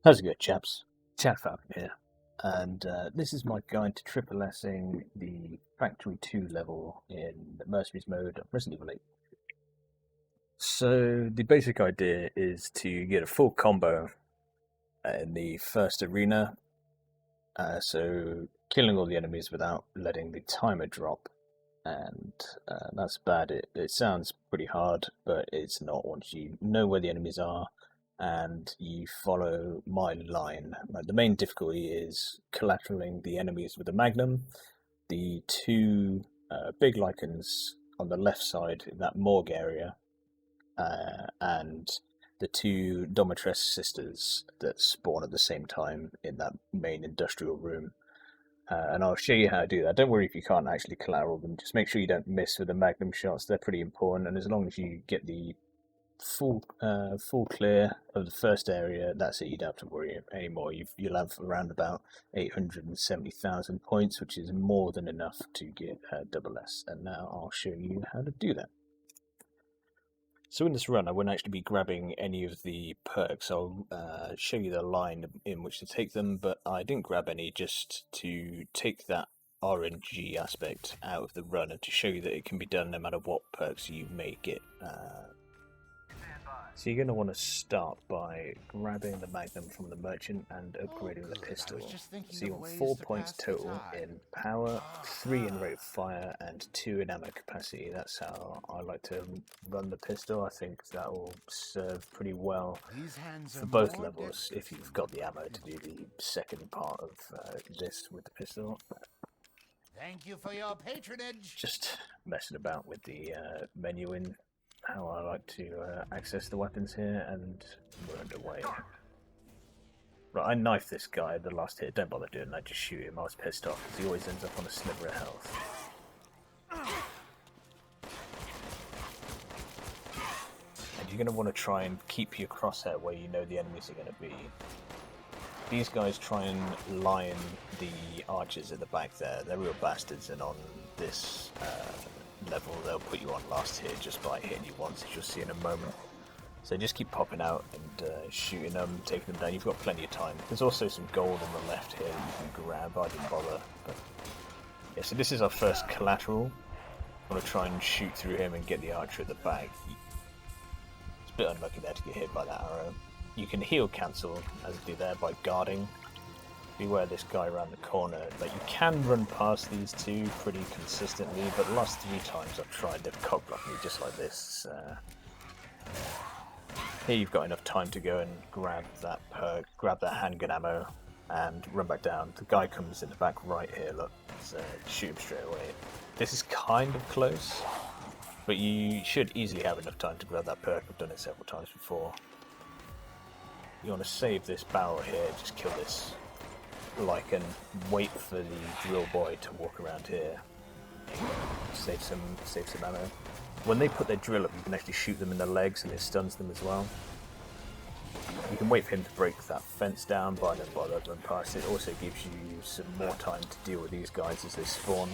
How's it going, chaps? Chat Falcon here, and this is my guide to triple S'ing the Factory 2 level in the Mercenaries mode of Resident Evil 8. So, the basic idea is to get a full combo in the first arena, so killing all the enemies without letting the timer drop, and that's bad. It sounds pretty hard, but it's not once you know where the enemies are and you follow my line. The main difficulty is collateralizing the enemies with a magnum. The two big lichens on the left side in that morgue area, and the two Domitress sisters that spawn at the same time in that main industrial room. And I'll show you how to do that. Don't worry if you can't actually collateral them. Just make sure you don't miss with the magnum shots. They're pretty important, and as long as you get the full clear of the first area, that's it. You don't have to worry anymore. You'll have around about 870,000 points, which is more than enough to get double S. And now I'll show you how to do that. So in this run, I won't actually be grabbing any of the perks. I'll show you the line in which to take them, but I didn't grab any just to take that RNG aspect out of the run and to show you that it can be done no matter what perks you may get. So you're going to want to start by grabbing the magnum from the merchant and upgrading the pistol. So you want 4 points total in power, 3 in rate of fire, and 2 in ammo capacity. That's how I like to run the pistol. I think that will serve pretty well for both levels if you've got the ammo to do the second part of this with the pistol. Thank you for your patronage. Just messing about with the menuing. How I like to access the weapons here, and we're underway. Right, I knifed this guy the last hit. Don't bother doing that, just shoot him. I was pissed off because he always ends up on a sliver of health. And you're going to want to try and keep your crosshair where you know the enemies are going to be. These guys try and line the archers at the back there. They're real bastards, and on this level they'll put you on last hit just by hitting you once, as you'll see in a moment. So just keep popping out and shooting them, taking them down. You've got plenty of time. There's also some gold on the left here you can grab. I didn't bother, but yeah. So this is our first collateral. I want to try and shoot through him and get the archer at the back. It's a bit unlucky there to get hit by that arrow. You can heal cancel as I do there by guarding. Beware this guy around the corner. Like, you can run past these two pretty consistently, but the last 3 times I've tried, they've cockblocked me just like this. Here you've got enough time to go and grab that perk, grab that handgun ammo, and run back down. The guy comes in the back right here, look, so shoot him straight away. This is kind of close, but you should easily have enough time to grab that perk. I've done it several times before. You want to save this barrel here, just kill this lichen, wait for the drill boy to walk around here, save some ammo. When they put their drill up, you can actually shoot them in the legs and it stuns them as well. You can wait for him to break that fence down, but I don't bother run past it. It also gives you some more time to deal with these guys as they spawn.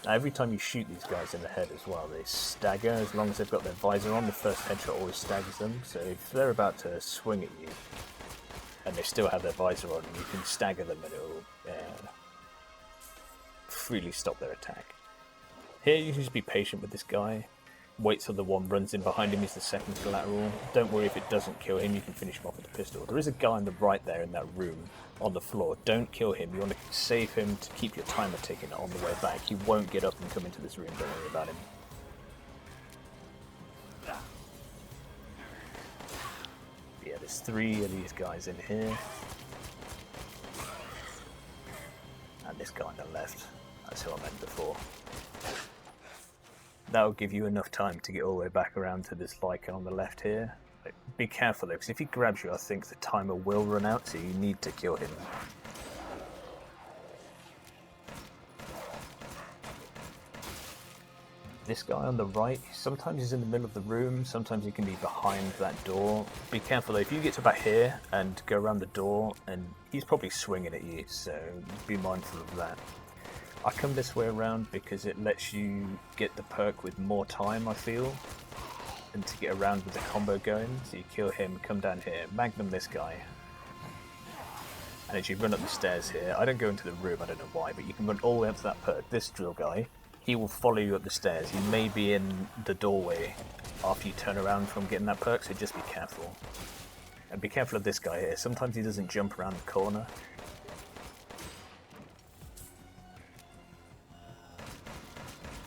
Now, every time you shoot these guys in the head as well, they stagger. As long as they've got their visor on, the first headshot always staggers them. So if they're about to swing at you, and they still have their visor on, you can stagger them and it'll freely stop their attack. Here you can just be patient with this guy. Wait till the one runs in behind him, he's the second collateral. Don't worry if it doesn't kill him, you can finish him off with the pistol. There is a guy on the right there in that room on the floor. Don't kill him, you want to save him to keep your timer ticking on the way back. He won't get up and come into this room, don't worry about him. Yeah, there's 3 of these guys in here. And this guy on the left, that's who I meant before. That'll give you enough time to get all the way back around to this lichen on the left here. Be careful though, because if he grabs you, I think the timer will run out, so you need to kill him. This guy on the right, sometimes he's in the middle of the room, sometimes he can be behind that door. Be careful though, if you get to about here and go around the door, and he's probably swinging at you, so be mindful of that. I come this way around because it lets you get the perk with more time, I feel. and to get around with the combo going. So you kill him, come down here, magnum this guy. And as you run up the stairs here, I don't go into the room, I don't know why, but you can run all the way up to that perk. This drill guy, he will follow you up the stairs. He may be in the doorway after you turn around from getting that perk, so just be careful. And be careful of this guy here. Sometimes he doesn't jump around the corner.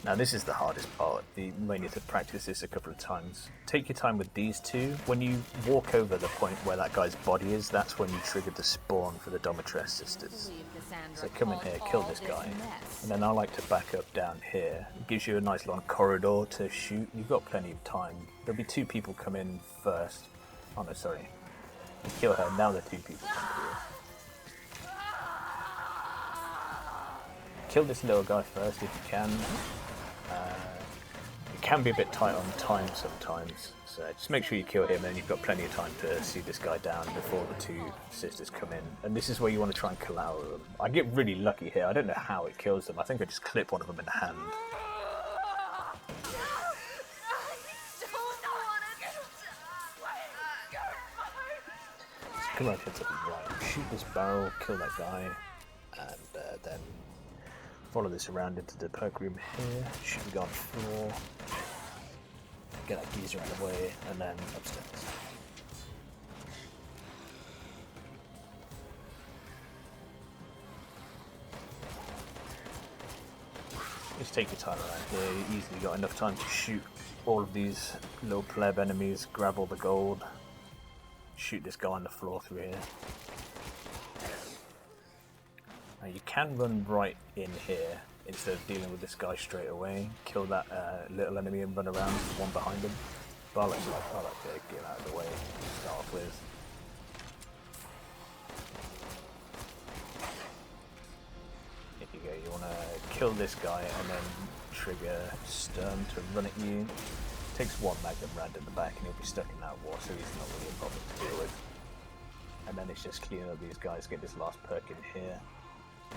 Now this is the hardest part. You may need to practice this a couple of times. Take your time with these two. When you walk over the point where that guy's body is, that's when you trigger the spawn for the Domitress sisters. So come in here, kill this guy. And then I like to back up down here. It gives you a nice long corridor to shoot. You've got plenty of time. There'll be two people come in first. Oh no, sorry. You kill her, now the two people come through. Kill this little guy first if you can. It can be a bit tight on time sometimes, so just make sure you kill him and you've got plenty of time to see this guy down before the two sisters come in. And this is where you want to try and collateral them. I get really lucky here, I don't know how it kills them. I think I just clip one of them in the hand. So come right here to the right, shoot this barrel, kill that guy, and then follow this around into the perk room here, shoot the guy on the floor, get that geezer out of the way, and then upstairs. Just take your time around here, you easily got enough time to shoot all of these little pleb enemies, grab all the gold, shoot this guy on the floor through here. Now you can run right in here instead of dealing with this guy straight away. Kill that little enemy and run around with one behind him. But I like to get out of the way to start off with. Here you go, you want to kill this guy and then trigger Sturm to run at you. Takes one magnum round in the back and he'll be stuck in that wall, so he's not really a problem to deal with. And then it's just cleaning up these guys, get this last perk in here.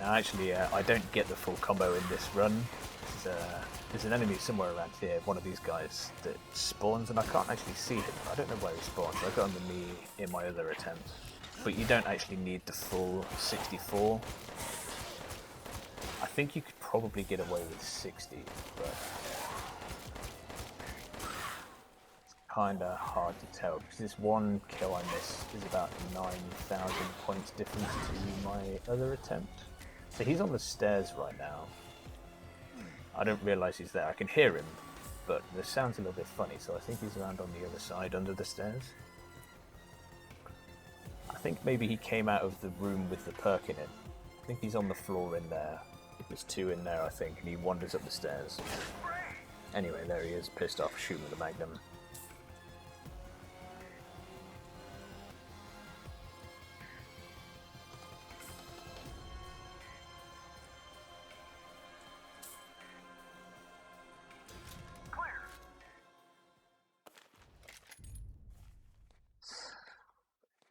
Now actually, I don't get the full combo in this run. There's an enemy somewhere around here, one of these guys that spawns, and I can't actually see him. I don't know where he spawns. I got him in my other attempt. But you don't actually need the full 64. I think you could probably get away with 60, but it's kinda hard to tell, because this one kill I missed is about 9,000 points difference to my other attempt. So he's on the stairs right now. I don't realise he's there. I can hear him, but the sound's a little bit funny, so I think he's around on the other side under the stairs. I think maybe he came out of the room with the perk in it. I think he's on the floor in there. There's two in there, I think, and he wanders up the stairs. Anyway, there he is, pissed off, shooting with a magnum.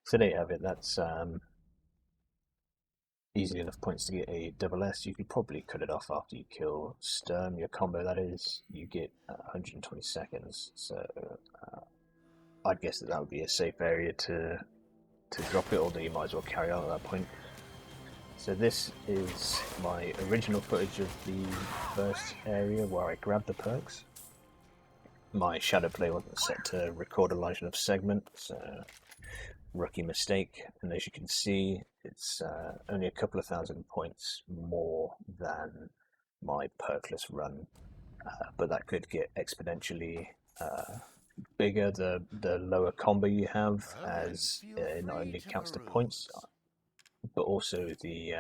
So there you have it, that's easy enough points to get a double S. You could probably cut it off after you kill Sturm, your combo that is. You get 120 seconds, so I'd guess that would be a safe area to drop it, although you might as well carry on at that point. So this is my original footage of the first area where I grabbed the perks. My shadow play wasn't set to record a large enough segment, so rookie mistake, and as you can see it's only a couple of thousand points more than my Perkless run, but that could get exponentially bigger the lower combo you have, as it not only counts the points but also the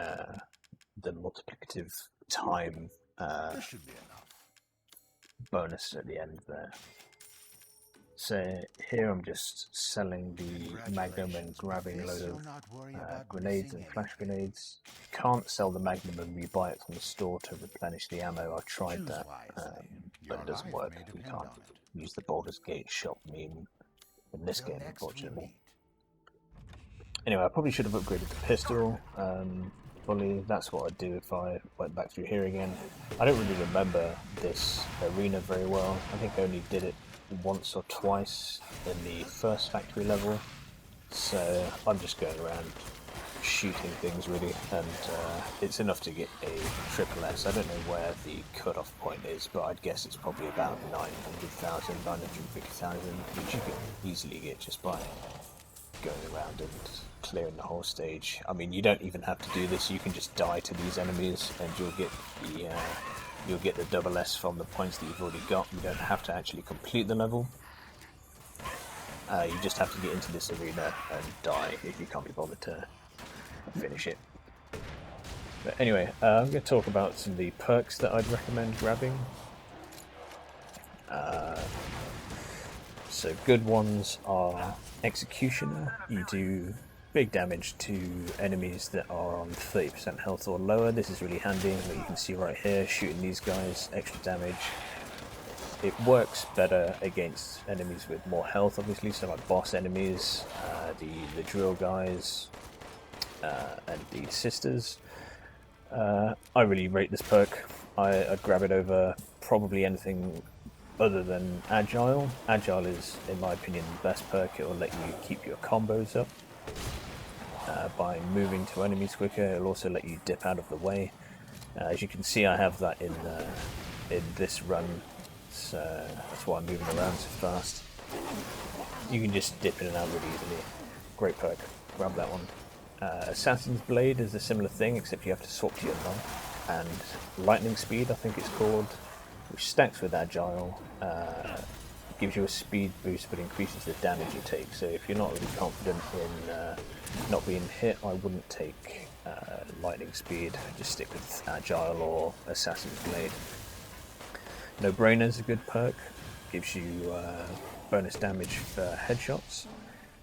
multiplicative time bonus at the end there. So here I'm just selling the Magnum and grabbing a load of grenades and flash grenades. You can't sell the Magnum and rebuy it from the store to replenish the ammo. I've tried that, but it doesn't work. You can't use the Baldur's Gate shop meme in this game, unfortunately. Anyway, I probably should have upgraded the pistol, but fully. That's what I'd do if I went back through here again. I don't really remember this arena very well. I think I only did it once or twice in the first factory level, so I'm just going around shooting things really, and it's enough to get a triple S. I don't know where the cutoff point is, but I'd guess it's probably about 900,000, 950,000, which you can easily get just by going around and clearing the whole stage. I mean, you don't even have to do this. You can just die to these enemies, and you'll get the double S from the points that you've already got. You don't have to actually complete the level. You just have to get into this arena and die if you can't be bothered to finish it. But anyway, I'm going to talk about some of the perks that I'd recommend grabbing. So good ones are Executioner. You do big damage to enemies that are on 30% health or lower. This is really handy. Like you can see right here, shooting these guys, extra damage. It works better against enemies with more health, obviously, so like boss enemies, the drill guys, and the sisters. I really rate this perk. I'd grab it over probably anything other than Agile. Agile is, in my opinion, the best perk. It will let you keep your combos up by moving to enemies quicker. It'll also let you dip out of the way. As you can see, I have that in this run, so that's why I'm moving around so fast. You can just dip in and out really easily. Great perk. Grab that one. Assassin's Blade is a similar thing, except you have to swap to your knife. And Lightning Speed, I think it's called, which stacks with Agile, gives you a speed boost but increases the damage you take. So if you're not really confident in not being hit, I wouldn't take Lightning Speed. Just stick with Agile or Assassin's Blade. No Brainer is a good perk. Gives you bonus damage for headshots.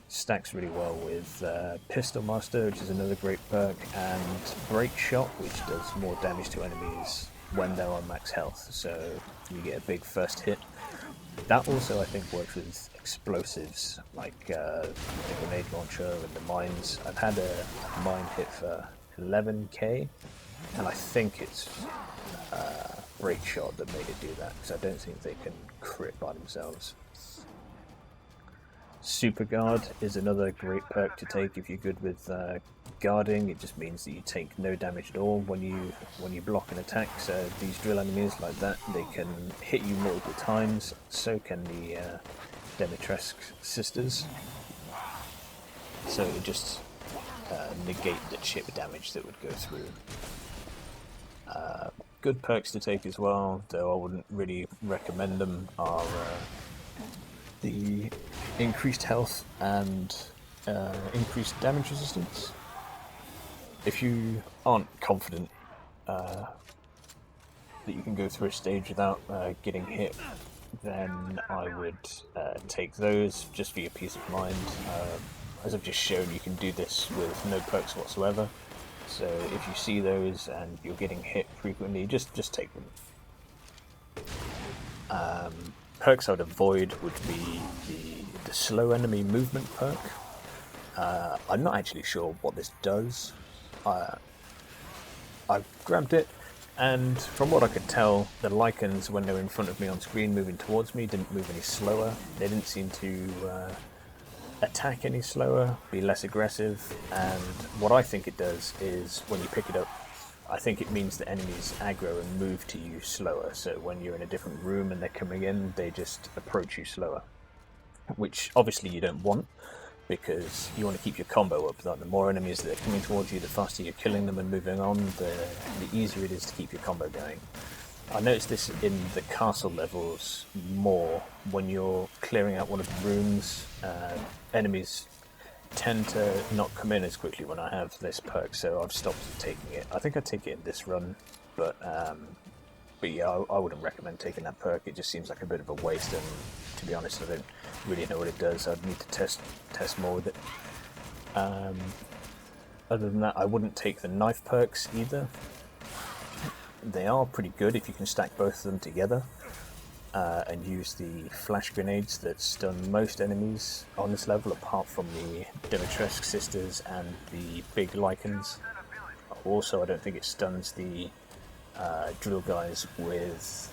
Stacks really well with Pistol Master, which is another great perk, and Break Shot, which does more damage to enemies when they're on max health, so you get a big first hit. That also, I think, works with explosives, like the grenade launcher and the mines. I've had a mine hit for 11k, and I think it's Break Shot that made it do that, because I don't think they can crit by themselves. Super Guard is another great perk to take if you're good with guarding. It just means that you take no damage at all when you block an attack. So these drill enemies like that, they can hit you multiple times. So can the Demitresque sisters. So it just negate the chip damage that would go through. Good perks to take as well, though I wouldn't really recommend them, are the increased health and increased damage resistance. If you aren't confident that you can go through a stage without getting hit, then I would take those just for your peace of mind. As I've just shown, you can do this with no perks whatsoever. So if you see those and you're getting hit frequently, just take them. Perks I'd avoid would be the slow enemy movement perk. I'm not actually sure what this does. I grabbed it, and from what I could tell, the Lycans, when they were in front of me on screen moving towards me, didn't move any slower. They didn't seem to attack any slower, be less aggressive, and what I think it does is when you pick it up, I think it means that enemies aggro and move to you slower, so when you're in a different room and they're coming in, they just approach you slower. Which obviously you don't want, because you want to keep your combo up. Like the more enemies that are coming towards you, the faster you're killing them and moving on, the easier it is to keep your combo going. I noticed this in the castle levels more. When you're clearing out one of the rooms, enemies tend to not come in as quickly when I have this perk, so I've stopped taking it. I think I take it in this run, but yeah, I wouldn't recommend taking that perk. It just seems like a bit of a waste, and to be honest, I don't really know what it does. I'd need to test more with it. Other than that, I wouldn't take the knife perks either. They are pretty good if you can stack both of them together and use the flash grenades that stun most enemies on this level, apart from the Demitresque sisters and the big Lycans. Also, I don't think it stuns the drill guys with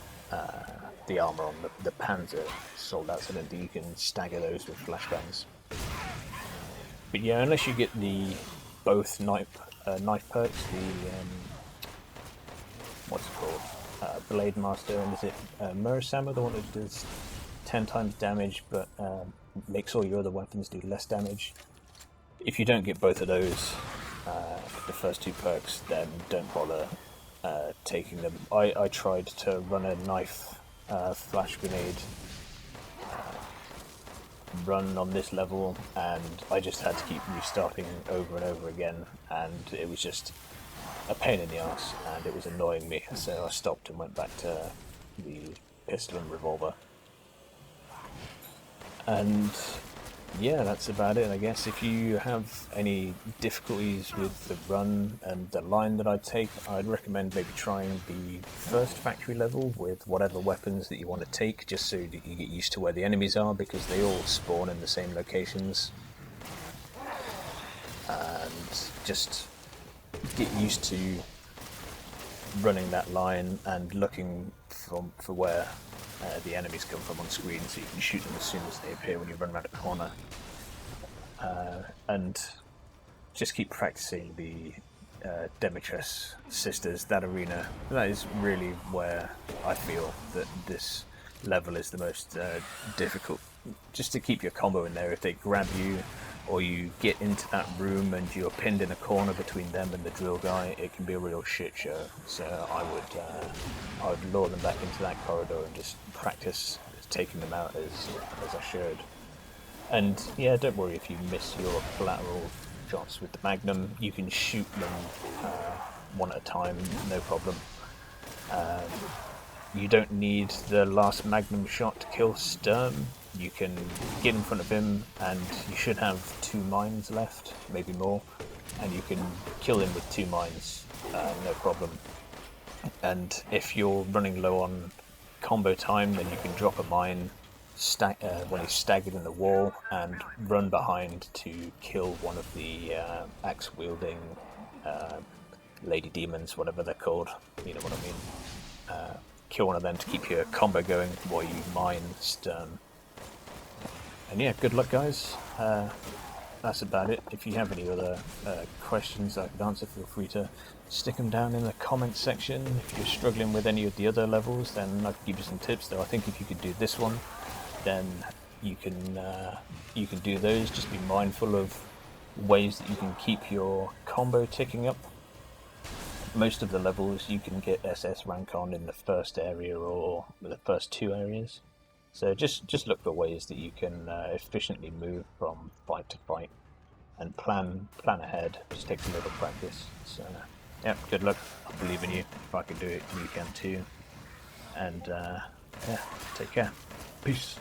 the armor on the Panzer soldats. I don't think you can stagger those with flashbangs. But yeah, unless you get the both knife perks, the what's it called, Blade Master, and is it Mercenaries, the one that does 10 times damage but makes all your other weapons do less damage. If you don't get both of those, the first two perks, then don't bother taking them. I tried to run a knife flash grenade run on this level, and I just had to keep restarting over and over again, and it was just a pain in the ass, and it was annoying me, so I stopped and went back to the pistol and revolver. And yeah, that's about it, I guess. If you have any difficulties with the run and the line that I take, I'd recommend maybe trying the first factory level with whatever weapons that you want to take, just so that you get used to where the enemies are, because they all spawn in the same locations. And just get used to running that line and looking for where the enemies come from on screen, so you can shoot them as soon as they appear when you run around a corner. And just keep practicing the Demetres Sisters, that arena. That is really where I feel that this level is the most difficult. Just to keep your combo in there. If they grab you, or you get into that room and you're pinned in a corner between them and the drill guy, it can be a real shit show. So I would lure them back into that corridor and just practice taking them out as I should. And yeah, don't worry if you miss your collateral shots with the Magnum. You can shoot them one at a time, no problem. You don't need the last Magnum shot to kill Sturm. You can get in front of him, and you should have 2 mines left, maybe more, and you can kill him with 2 mines, no problem. And if you're running low on combo time, then you can drop a mine when he's staggered in the wall and run behind to kill one of the axe-wielding lady demons, whatever they're called, you know what I mean. Kill one of them to keep your combo going while you mine Sturm. And yeah, good luck, guys. That's about it. If you have any other questions I could answer, feel free to stick them down in the comments section. If you're struggling with any of the other levels, then I can give you some tips. Though I think if you could do this one, then you can do those. Just be mindful of ways that you can keep your combo ticking up. Most of the levels you can get SS rank on in the first area or the first 2 areas. So just look for ways that you can efficiently move from fight to fight, and plan ahead. Just takes a little practice. So yeah, good luck. I believe in you. If I can do it, you can too. And yeah, take care. Peace.